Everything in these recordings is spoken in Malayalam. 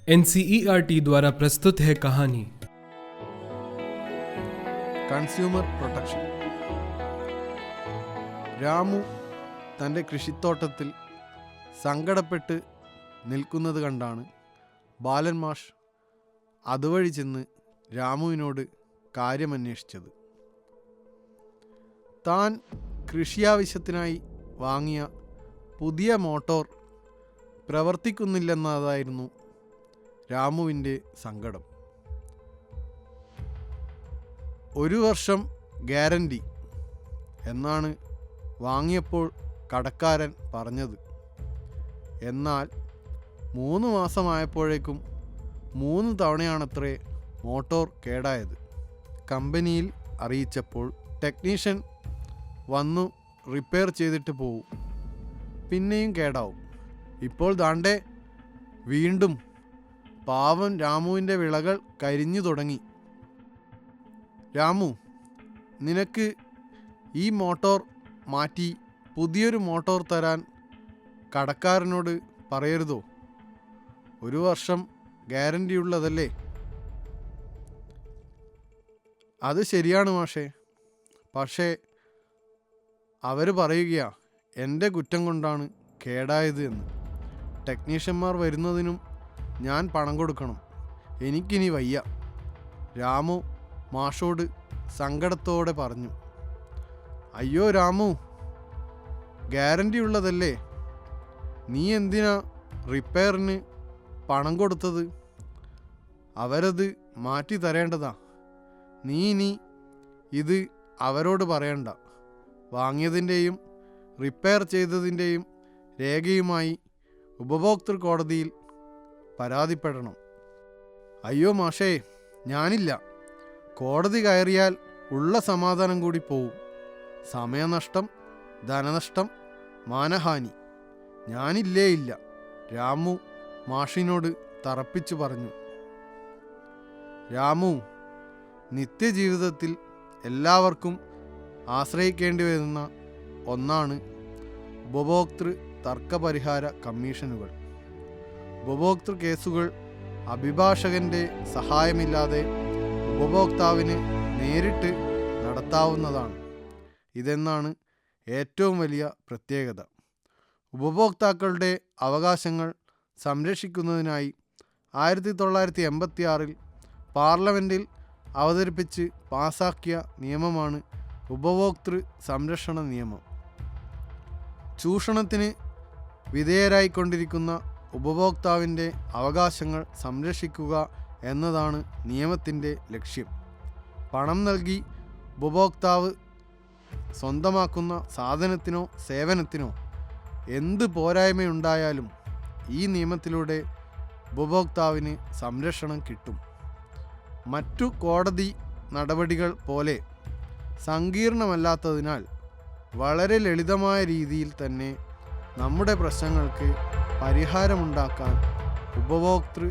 NCERT द्वारा प्रस्तुत है कहानी കൺസ്യൂമർ പ്രൊട്ടക്ഷൻ. രാമു തൻ്റെ കൃഷിത്തോട്ടത്തിൽ സങ്കടപ്പെട്ട് നിൽക്കുന്നത് കണ്ടാണ് ബാലൻ മാഷ് അതുവഴി ചെന്ന് രാമുവിനോട് കാര്യമന്വേഷിച്ചത്. താൻ കൃഷിയാവശ്യത്തിനായി വാങ്ങിയ പുതിയ മോട്ടോർ പ്രവർത്തിക്കുന്നില്ലെന്നതായിരുന്നു രാമുവിൻ്റെ സങ്കടം. 1 വർഷം ഗ്യാരണ്ടി എന്നാണ് വാങ്ങിയപ്പോൾ കടക്കാരൻ പറഞ്ഞത്. എന്നാൽ 3 മാസമായപ്പോഴേക്കും 3 തവണയാണത്രേ മോട്ടോർ കേടായത്. കമ്പനിയിൽ അറിയിച്ചപ്പോൾ ടെക്നീഷ്യൻ വന്നു റിപ്പയർ ചെയ്തിട്ട് പോവും, പിന്നെയും കേടാവും. ഇപ്പോൾ ദാണ്ടെ വീണ്ടും. പാവം രാമുവിൻ്റെ വിളകൾ കരിഞ്ഞു തുടങ്ങി. രാമു, നിനക്ക് ഈ മോട്ടോർ മാറ്റി പുതിയൊരു മോട്ടോർ തരാൻ കടക്കാരനോട് പറയരുതോ? 1 വർഷം ഗ്യാരണ്ടി ഉള്ളതല്ലേ? അത് ശരിയാണ് മാഷേ, പക്ഷേ അവർ പറയുകയാ എൻ്റെ കുറ്റം കൊണ്ടാണ് കേടായത് എന്ന്. ടെക്നീഷ്യന്മാർ വരുന്നതിനും ഞാൻ പണം കൊടുക്കണം. എനിക്കിനി വയ്യ, രാമു മാഷോട് സങ്കടത്തോടെ പറഞ്ഞു. അയ്യോ രാമു, ഗ്യാരണ്ടി ഉള്ളതല്ലേ, നീ എന്തിനാ റിപ്പയറിന് പണം കൊടുത്തത്? അവരത് മാറ്റി തരേണ്ടതാ. നീ ഇനി ഇത് അവരോട് പറയണ്ട. വാങ്ങിയതിൻ്റെയും റിപ്പയർ ചെയ്തതിൻ്റെയും രേഖയുമായി ഉപഭോക്തൃ കോടതിയിൽ പരാതിപ്പെടണം. അയ്യോ മാഷേ, ഞാനില്ല. കോടതി കയറിയാൽ ഉള്ള സമാധാനം കൂടി പോവും. സമയനഷ്ടം, ധനനഷ്ടം, മാനഹാനി. ഞാനില്ലേ ഇല്ല, രാമു മാഷിനോട് തറപ്പിച്ചു പറഞ്ഞു. രാമു, നിത്യജീവിതത്തിൽ എല്ലാവർക്കും ആശ്രയിക്കേണ്ടി വരുന്ന ഒന്നാണ് ഉപഭോക്തൃ തർക്കപരിഹാര കമ്മീഷനുകൾ. ഉപഭോക്തൃ കേസുകൾ അഭിഭാഷകൻ്റെ സഹായമില്ലാതെ ഉപഭോക്താവിന് നേരിട്ട് നടത്താവുന്നതാണ്. ഇതെന്നാണ് ഏറ്റവും വലിയ പ്രത്യേകത. ഉപഭോക്താക്കളുടെ അവകാശങ്ങൾ സംരക്ഷിക്കുന്നതിനായി 1986 പാർലമെൻറ്റിൽ അവതരിപ്പിച്ച് പാസാക്കിയ നിയമമാണ് ഉപഭോക്തൃ സംരക്ഷണ നിയമം. ചൂഷണത്തിന് വിധേയരായിക്കൊണ്ടിരിക്കുന്ന ഉപഭോക്താവിൻ്റെ അവകാശങ്ങൾ സംരക്ഷിക്കുക എന്നതാണ് നിയമത്തിൻ്റെ ലക്ഷ്യം. പണം നൽകി ഉപഭോക്താവ് സ്വന്തമാക്കുന്ന സാധനത്തിനോ സേവനത്തിനോ എന്ത് പോരായ്മയുണ്ടായാലും ഈ നിയമത്തിലൂടെ ഉപഭോക്താവിന് സംരക്ഷണം കിട്ടും. മറ്റു കോടതി നടപടികൾ പോലെ സങ്കീർണമല്ലാത്തതിനാൽ വളരെ ലളിതമായ രീതിയിൽ തന്നെ നമ്മുടെ പ്രശ്നങ്ങൾക്ക് പരിഹാരമുണ്ടാക്കാൻ ഉപഭോക്തൃ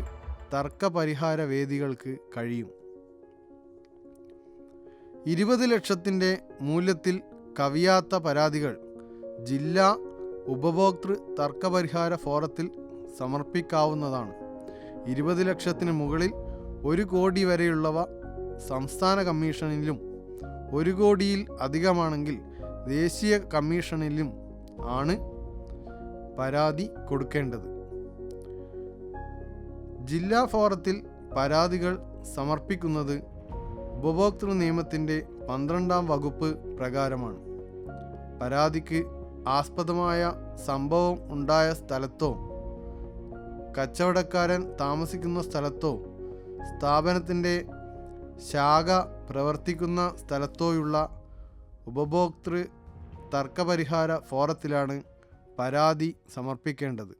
തർക്കപരിഹാര വേദികൾക്ക് കഴിയും. 20 ലക്ഷത്തിൻ്റെ മൂല്യത്തിൽ കവിയാത്ത പരാതികൾ ജില്ലാ ഉപഭോക്തൃ തർക്കപരിഹാര ഫോറത്തിൽ സമർപ്പിക്കാവുന്നതാണ്. 20 ലക്ഷത്തിന് മുകളിൽ 1 കോടി വരെയുള്ളവ സംസ്ഥാന കമ്മീഷനിലും 1 കോടിയിൽ അധികമാണെങ്കിൽ ദേശീയ കമ്മീഷനിലും ആണ് പരാതി കൊടുക്കേണ്ടത്. ജില്ലാ ഫോറത്തിൽ പരാതികൾ സമർപ്പിക്കുന്നത് ഉപഭോക്തൃ നിയമത്തിൻ്റെ 12-ാം വകുപ്പ് പ്രകാരമാണ്. പരാതിക്ക് ആസ്പദമായ സംഭവം ഉണ്ടായ സ്ഥലത്തോ കച്ചവടക്കാരൻ താമസിക്കുന്ന സ്ഥലത്തോ സ്ഥാപനത്തിൻ്റെ ശാഖ പ്രവർത്തിക്കുന്ന സ്ഥലത്തോയുള്ള ഉപഭോക്തൃ തർക്കപരിഹാര ഫോറത്തിലാണ് പരാതി സമർപ്പിക്കേണ്ടത്.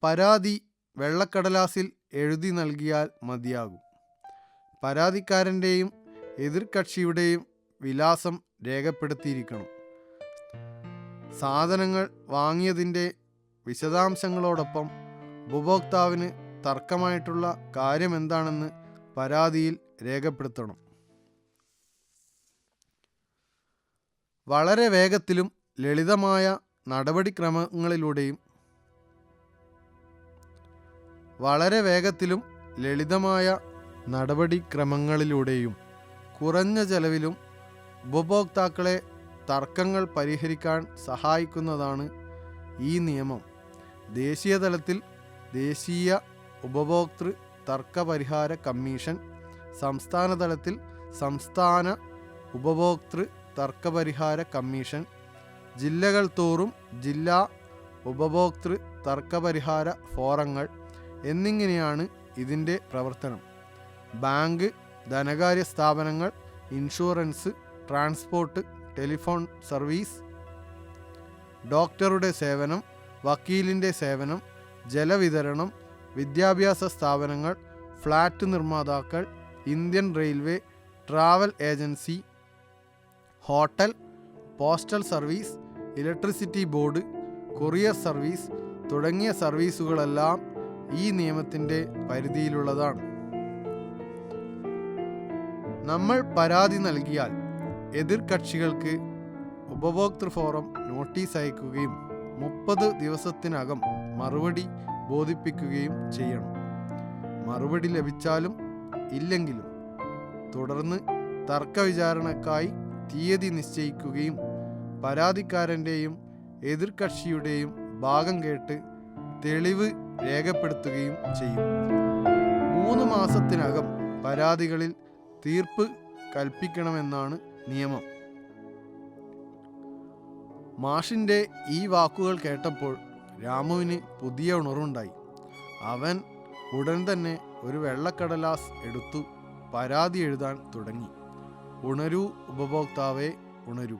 പരാതി വെള്ളക്കടലാസിൽ എഴുതി നൽകിയാൽ മതിയാകും. പരാതിക്കാരൻ്റെയും എതിർകക്ഷിയുടെയും വിലാസം രേഖപ്പെടുത്തിയിരിക്കണം. സാധനങ്ങൾ വാങ്ങിയതിൻ്റെ വിശദാംശങ്ങളോടൊപ്പം ഉപഭോക്താവിന് തർക്കമായിട്ടുള്ള കാര്യമെന്താണെന്ന് പരാതിയിൽ രേഖപ്പെടുത്തണം. വളരെ വേഗത്തിലും ലളിതമായ നടപടിക്രമങ്ങളിലൂടെയും വളരെ വേഗത്തിലും ലളിതമായ നടപടിക്രമങ്ങളിലൂടെയും കുറഞ്ഞ ചെലവിലും ഉപഭോക്താക്കളെ തർക്കങ്ങൾ പരിഹരിക്കാൻ സഹായിക്കുന്നതാണ് ഈ നിയമം. ദേശീയ തലത്തിൽ ദേശീയ ഉപഭോക്തൃ തർക്ക പരിഹാര കമ്മീഷൻ, സംസ്ഥാന തലത്തിൽ സംസ്ഥാന ഉപഭോക്തൃ തർക്ക പരിഹാര കമ്മീഷൻ, ജില്ലകൾ തോറും ജില്ലാ ഉപഭോക്തൃ തർക്ക പരിഹാര ഫോറങ്ങൾ എന്നിങ്ങനെയാണ് ഇതിൻ്റെ പ്രവർത്തനം. ബാങ്ക്, ധനകാര്യ സ്ഥാപനങ്ങൾ, ഇൻഷുറൻസ്, ട്രാൻസ്പോർട്ട്, ടെലിഫോൺ സർവീസ്, ഡോക്ടറുടെ സേവനം, വക്കീലിൻ്റെ സേവനം, ജലവിതരണം, വിദ്യാഭ്യാസ സ്ഥാപനങ്ങൾ, ഫ്ലാറ്റ് നിർമ്മാതാക്കൾ, Indian railway, travel agency, hotel, postal service, electricity board, courier service തുടങ്ങിയ സർവീസുകളെല്ലാം ഈ നിയമത്തിൻ്റെ പരിധിയിലുള്ളതാണ്. നമ്മൾ പരാതി നൽകിയാൽ എതിർ കക്ഷികൾക്ക് ഉപഭോക്തൃ ഫോറം നോട്ടീസ് അയക്കുകയും 30 ദിവസത്തിനകം മറുപടി ബോധിപ്പിക്കുകയും ചെയ്യണം. മറുപടി ലഭിച്ചാലും ഇല്ലെങ്കിലും തുടർന്ന് തർക്ക വിചാരണക്കായി തീയതി നിശ്ചയിക്കുകയും പരാതിക്കാരൻ്റെയും എതിർകക്ഷിയുടെയും ഭാഗം കേട്ട് തെളിവ് രേഖപ്പെടുത്തുകയും ചെയ്യും. 3 മാസത്തിനകം പരാതികളിൽ തീർപ്പ് കൽപ്പിക്കണമെന്നാണ് നിയമം. മാഷിൻ്റെ ഈ വാക്കുകൾ കേട്ടപ്പോൾ രാമുവിന് പുതിയ ഉണർവുണ്ടായി. അവൻ ഉടൻ തന്നെ ഒരു വെള്ളക്കടലാസ് എടുത്തു പരാതി എഴുതാൻ തുടങ്ങി. ഉണരൂ ഉപഭോക്താവേ, ഉണരൂ.